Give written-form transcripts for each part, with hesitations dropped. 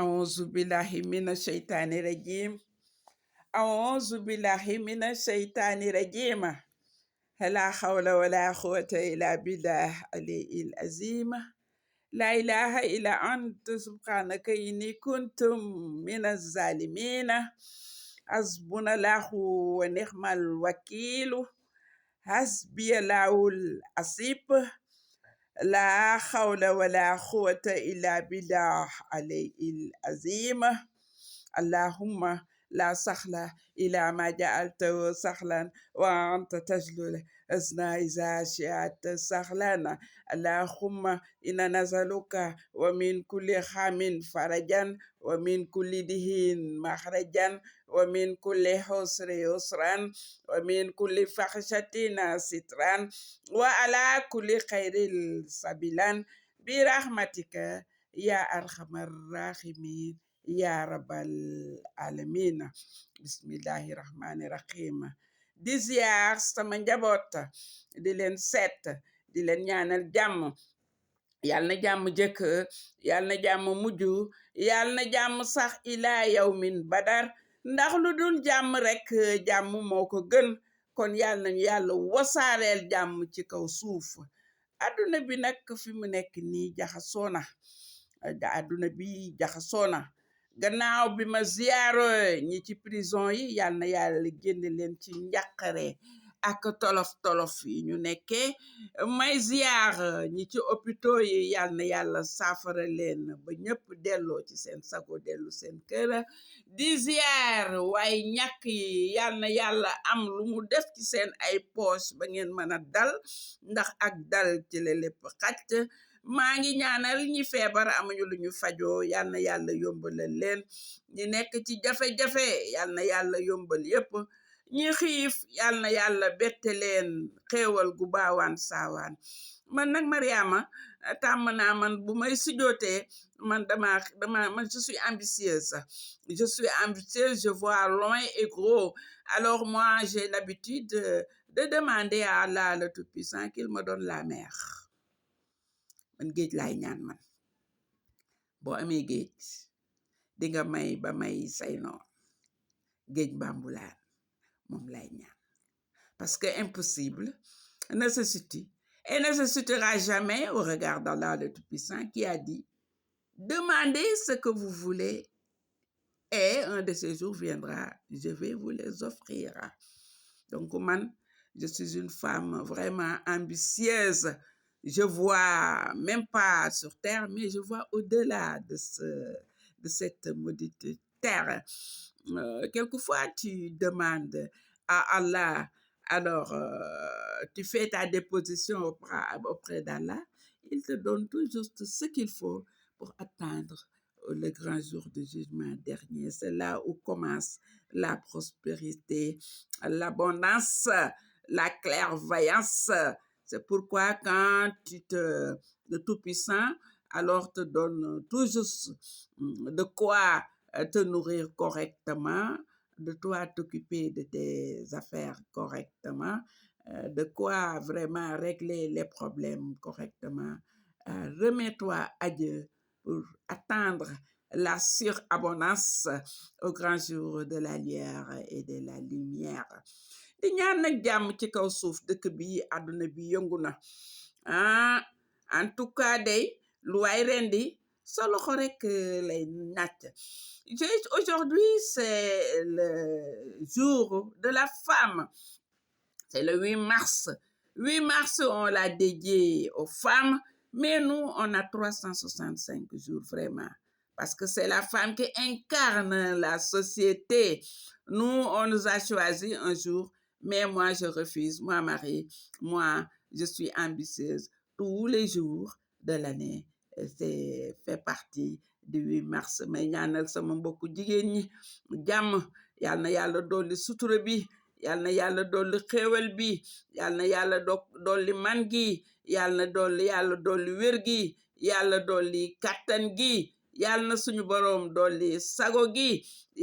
أعوذ بالله من الشيطان الرجيم. أعوذ بالله من الشيطان الرجيم. لا حول ولا قوة إلا بالله العلي العظيم. لا إله إلا أنت سبحانك إني كنت من الظالمين. حسبنا الله ونعم الوكيل. حسبي الله العظيم. لا حول ولا قوة إلا بالله العلي العظيم. اللهم لا سهل إلا ما جعلته سهلا وأنت تجعل الحزن إذا شئت سهلا. اللهم إنا نسألك ومن كل هم فرجا ومن كل دهين مخرجا ومن كل حسر يسرا ومن كل فحشة سترا وعلى كل خير سبيلا برحمتك يا أرحم الراحمين يا رب العالمين. بسم الله الرحمن الرحيم. di ziar sama njaboot di leen seet di leen ñaanal jàmm. yàlla na jàmm jëkk yàlla na jàmm mujj yàlla na jàmm sax ilaa yawmin badar ndax lu dul jàmm rekk jàmm moo ko gën. kon yàlla nañu yàlla wasaareel jàmm ci kaw suuf. adduna bi nag fi mu nekk nii jaxasoona. adduna bi jaxasoona. gannaaw bi ma ziyaaro ñi ci prison yi yal na yàlla génne leen ci njàqare ak tolof-tolof yi ñu nekkee. may ziyaar ñi ci hôpitaux yi yal na yàlla saafara leen ba ñëpp delloo ci seen sago dellu seen kër. di ziyaar waaye ñàkk yi yal na yàlla am lu mu def ci seen ay poche ba ngeen mën a dal ndax ak dal ci la lépp xacc. maa ngi ñaanal ñi feebar amuñu lu ñu fajoo yal na yàlla yombalal leen. ñi nekk ci jafe-jafe yal na yàlla yombal yépp. ñi xiif yal na yàlla bette leen xéewal gu baawaan saawaan. man nag Mariama tàmm naa man bu may sujjootee man man je suis ambitieuse. Je vois loin et gros. Alors moi j'ai l'habitude de demander à Allah le Tout-Puissant qu'il me donne la mer. man géej laay ñaan man boo amee géej di nga may ba may say noon géej Bambulaan moom lay ñaan parce que impossible ne se situe et ne se situera jamais au regard d'Allah le Tout-Puissant qui a dit demandez ce que vous voulez et un de ces jours viendra, je vais vous les offrir. Donc man je suis une femme vraiment ambitieuse. Je vois même pas sur terre, mais je vois au-delà de cette maudite terre. Quelquefois, tu demandes à Allah, alors tu fais ta déposition auprès d'Allah, il te donne tout juste ce qu'il faut pour atteindre le grand jour du jugement dernier. C'est là où commence la prospérité, l'abondance, la clairvoyance. C'est pourquoi quand le Tout-Puissant alors te donne tout juste de quoi te nourrir correctement, de toi t'occuper de tes affaires correctement, de quoi vraiment régler les problèmes correctement, remets-toi à Dieu pour attendre la surabondance au grand jour de la lumière et de la lumière. di ñaan nag jàmm ci kaw suuf dëkk bi àdduna bi yëngu na en tout cas day lu waay rendi sa loxo rek lay nàcc. Aujourd'hui c'est le jour de la femme, c'est le 8 mars. 8 mars on l'a dédié aux femmes, mais nous on a 365 jours vraiment. Parce que c'est la femme qui incarne la société. Nous, on nous a choisi un jour, mais moi, je refuse. Moi, Marie, moi, je suis ambitieuse. Tous les jours de l'année, c'est fait partie du 8 mars. Mais ñaanal sama mbokku jigéen ñi jàmm yal na yàlla dolli sutura bi yal na yàlla dolli xéewal bi yal na yàlla dolli man gi yal na yàlla dolli wér gi yàlla dolli kàttan gi yal na suñu boroom dolli sago gi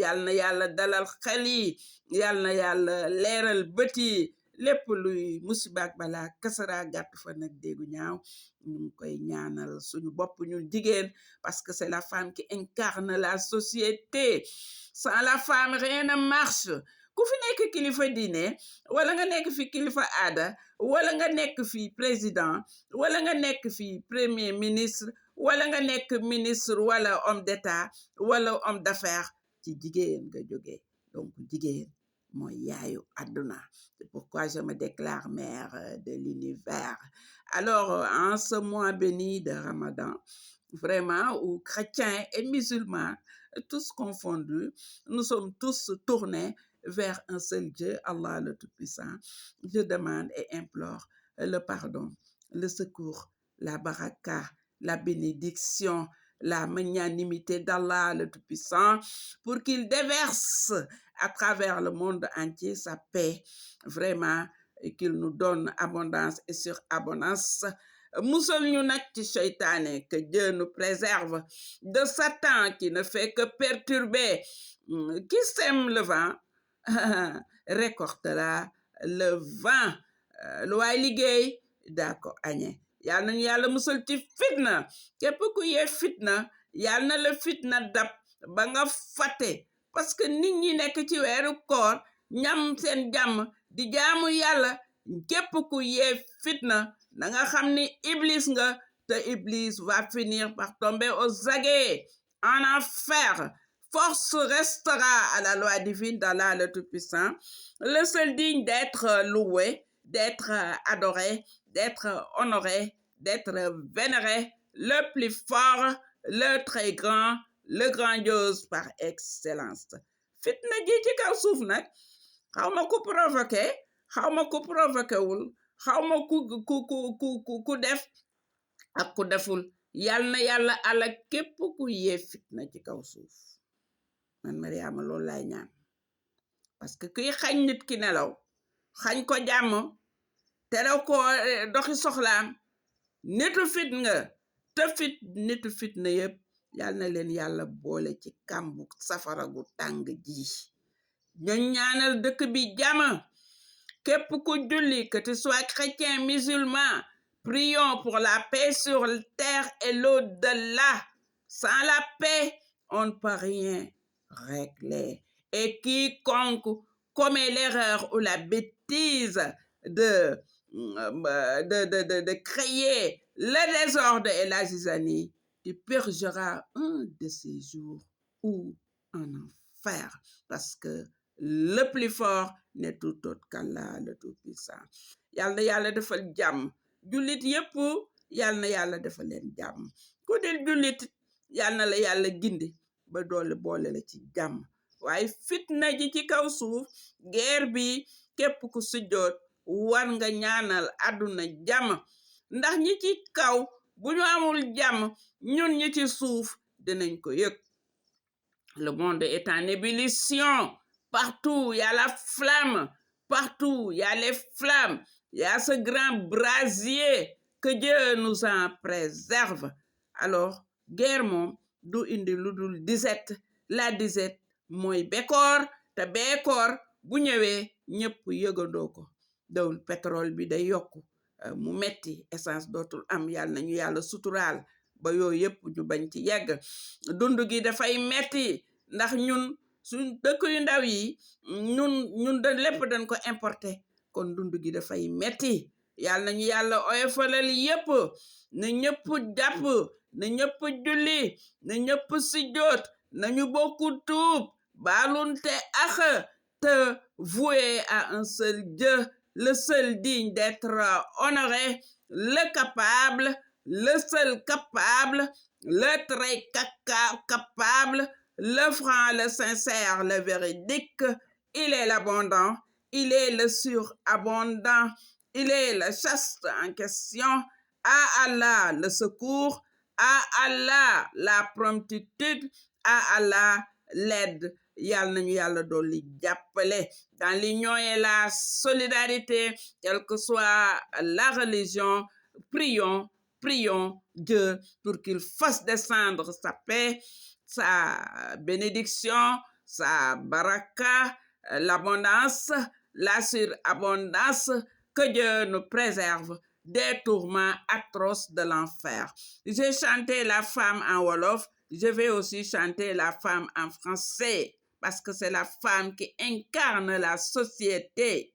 yal na yàlla dalal xel yi yal na yàlla leeral bët yi lépp luy musibaak balaa kasara gàtt fa nag déggu ñaaw ñu ngi koy ñaanal suñu bopp ñun jigéen parce que c'est la femme qui incarne la société. Sans la femme rien ne marche. Ku fi nekk kilifa diine wala nga nekk fi kilifa aada wala nga nekk fi président wala nga nekk fi premier ministre wala nga nekk ministre wala homme d'état wala homme d'affaires ci jigéen nga jógee. Donc jigéen mooy yaayu àdduna. C'est pourquoi je me déclare mère de l'univers. Alors en ce mois béni de Ramadan, vraiment, où chrétiens et musulmans, tous confondus, nous sommes tous tournés vers un seul Dieu, Allah le Tout-Puissant. Je demande et implore le pardon, le secours, la baraka, la bénédiction, la magnanimité d'Allah le Tout-Puissant pour qu'il déverse à travers le monde entier sa paix, vraiment, et qu'il nous donne abondance et surabondance. Musal ñu nag ci seytaane, que Dieu nous préserve de Satan qui ne fait que perturber. Qui sème le vent récoltera le vent. Lu waay liggéey daa ko añe. Yal nañu yàlla musal ci fitna. Képp ku yee fitna yal na la fitna dab ba nga fàtte, parce que nit ñi nekk ci weeru koor ñam seen jàmm di jaamu yàlla. Képp ku yee fitna na nga xam ni iblis nga, te iblis va finir par tomber aux aguets en enfer. Force restera à la loi divine d'Allah le Tout-Puissant, le seul digne d'être loué, d'être adoré, d'être honoré, d'être vénéré, le plus fort, le très grand, le grandiose par excellence. Fitna ji ci kaw suuf nag xawma ku provoqué, xawma ku provoqué wul, xawma ku def ak ku deful. Yal na yàlla ala képp ku yee fitna ci kaw suuf. Man Mariama loolu laay ñaan, parce que kuy xañ nit ki nelaw, xañ ko jàmm, tere ko doxi soxlaam, nitu fit nga, te fit nitu fit na yépp yal na leen yàlla boole ci kàmbu safara gu tàng ji. ñu ñaanal dëkk bi jàmm. Képp ku julli, que tu sois chrétien, musulman, prions pour la paix sur terre et l'au-delà. Sans la paix, on ne peut rien régler. Et quiconque commet l'erreur ou la bêtise de créer le désordre et la zizanie, tu purgeras un de ces jours ou en enfer, parce que le plus fort n'est tout autre qu'Allah le Tout-Puissant. Yal na yàlla defal jàmm jullit yépp, yal na yàlla defal leen jàmm. Ku dul jullit yal na la yàlla gindi ba doole boole la ci jàmm. Waaye fitna ji ci kaw suuf, guerre bi, képp ku sujjoot war nga ñaanal àdduna jàmm, ndax ñi ci kaw bu ñu amul jàmm ñun ñi ci suuf dinañ ko yëg. Le monde est en ébullition. Partout, il y a la flamme. Partout, il y a les flammes. Il y a ce grand brasier. Que Dieu nous en préserve. Alors, guerre moom du indi lu dul disette. La disette mooy bekkoor, te bekkoor bu ñëwee ñëpp yëgandoo ko. Dawul pétrole bi day yokku mu metti, essence dootul am. Yàlla nañu yàlla suturaal ba yooyu yëpp ñu bañ ci yegg. Dund gi dafay metti ndax ñun suñ dëkk yu ndaw yi ñun da lépp dañ ko importer, kon dund gi dafay metti. Yàlla nañu yàlla oyofalal yépp, na ñëpp jàpp, na ñëpp julli, na ñëpp sujjoot, nañu bokku tuub, baalunte ak te vouer à un seul Dieu, le seul digne d'être honoré, le capable, le seul capable, le très capable, le franc, le sincère, le véridique. Il est l'abondant, il est le surabondant, il est le chaste en question. À Allah le secours, à Allah la promptitude, à Allah l'aide. Yal nañu yàlla dolli jàppale dans l'union et la solidarité, quelle que soit la religion. Prions Dieu pour qu'il fasse descendre sa paix, sa bénédiction, sa baraka, l'abondance la surabondance, que Dieu nous préserve des tourments atroces de l'enfer. J'ai chanté la femme en wolof, je vais aussi chanter la femme en français, parce que c'est la femme qui incarne la société.